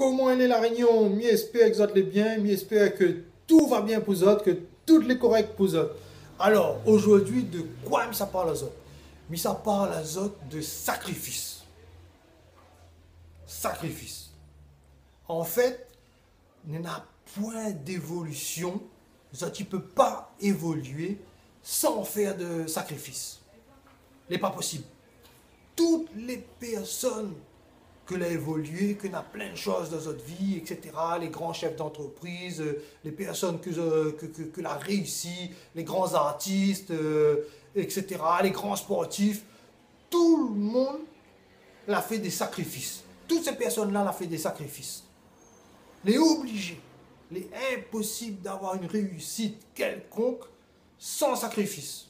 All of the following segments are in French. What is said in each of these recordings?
Comment est la réunion? J'espère que vous allez bien, j'espère que tout va bien pour vous, que tout est correct pour vous. Alors, aujourd'hui, de quoi ça parle à vous? Mais ça parle à vous de sacrifice. Sacrifice. En fait, il n'y a point d'évolution. Tu ne peux pas évoluer sans faire de sacrifice. Ce n'est pas possible. Toutes les personnes que l'ont évolué, que a plein de choses dans notre vie, etc. Les grands chefs d'entreprise, les personnes que l'ont réussi, les grands artistes, etc. Les grands sportifs. Tout le monde l'a fait des sacrifices. Toutes ces personnes-là l'ont fait des sacrifices. Les obligés. Il est impossible d'avoir une réussite quelconque sans sacrifice.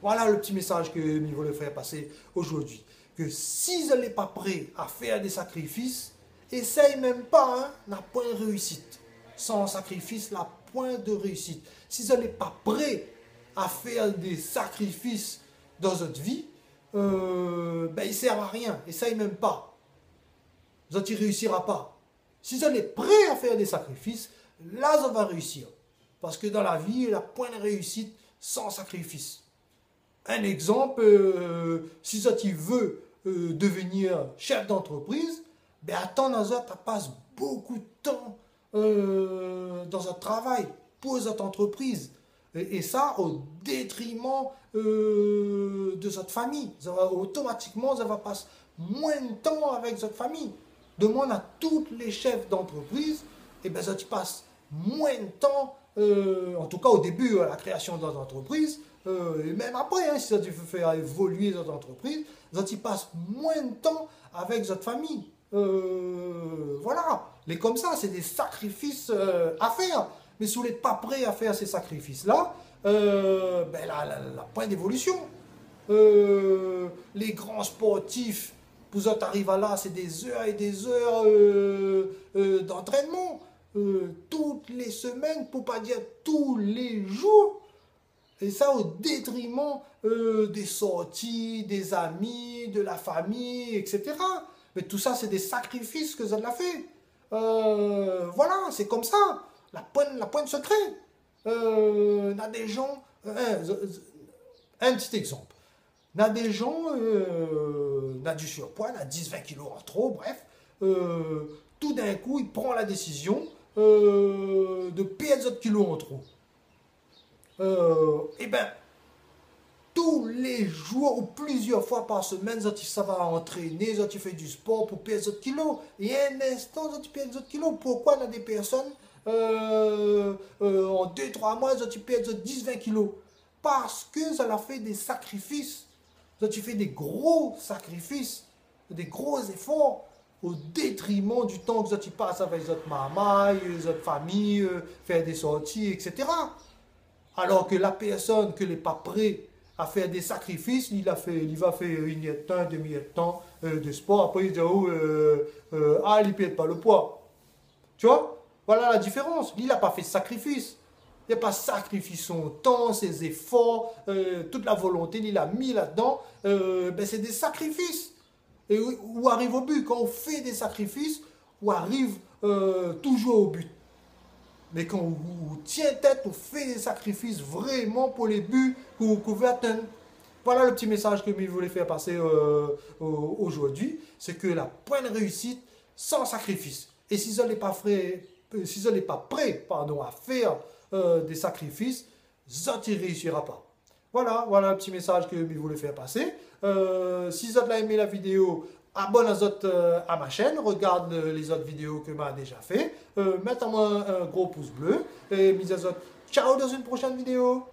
Voilà le petit message que je voulais faire passer aujourd'hui. Que si vous n'êtes pas prêt à faire des sacrifices, essaye même pas, hein, n'a point de réussite. Sans sacrifice, n'a point de réussite. Si vous n'êtes pas prêt à faire des sacrifices dans votre vie, ben, il ne sert à rien. Essaye même pas. Vous ne réussira pas. Si vous êtes prêt à faire des sacrifices, là, vous allez réussir. Parce que dans la vie, il n'y a point de réussite sans sacrifice. Un exemple, si tu veux devenir chef d'entreprise, ben attends, tu passes beaucoup de temps dans un travail pour votre entreprise. Et ça au détriment de votre famille. Automatiquement, ça va passer moins de temps avec votre famille. Demande à tous les chefs d'entreprise, et ben ça tu passes moins de temps, en tout cas au début à la création de l'entreprise, et même après, hein, si tu veux faire évoluer votre entreprise, ça tu passes moins de temps avec votre famille. Voilà, mais comme ça, c'est des sacrifices à faire. Mais si vous n'êtes pas prêt à faire ces sacrifices-là, ben la point d'évolution. Les grands sportifs, pour eux, arrivent à là, c'est des heures et des heures d'entraînement. Toutes les semaines, pour ne pas dire tous les jours. Et ça au détriment des sorties, des amis, de la famille, etc. Mais tout ça, c'est des sacrifices que ça l'a fait. Voilà, c'est comme ça. La pointe secret. On a des gens... un petit exemple. On a des gens, on a du surpoids, on a 10-20 kilos en trop, bref. Tout d'un coup, il prend la décision de perdre 10 kilos en trop. Et bien, tous les jours ou plusieurs fois par semaine, ça va entraîner, ça tu fais du sport pour perdre 10 kilos. Et un instant, ça tu perds 10 kilos. Pourquoi on a des personnes, en 2-3 mois, ça tu perds 10-20 kilos? Parce que ça a fait des sacrifices. Ça tu fais des gros sacrifices, des gros efforts au détriment du temps que tu passes avec votre maman, votre famille, faire des sorties, etc. Alors que la personne qui n'est pas prête à faire des sacrifices, il va faire une heure de temps, demi-heure de temps de sport. Après, il dit, il ne perd pas le poids. Tu vois? Voilà la différence. Il n'a pas fait de sacrifice. Il n'a pas sacrifié son temps, ses efforts, toute la volonté, il a mis là-dedans. Ben c'est des sacrifices. Et où arrive au but? Quand on fait des sacrifices, on arrive toujours au but. Mais quand on tient tête, on fait des sacrifices vraiment pour les buts qu'on veut atteindre. Voilà le petit message que je voulais faire passer aujourd'hui. C'est que la point de réussite sans sacrifice. Et si vous n'êtes pas prêt à faire des sacrifices, ça ne réussira pas. Voilà le petit message que je voulais faire passer. Si vous avez aimé la vidéo, abonnez-vous à ma chaîne, regarde les autres vidéos que j'ai déjà fait. Mettez-moi un gros pouce bleu et mise à ciao dans une prochaine vidéo.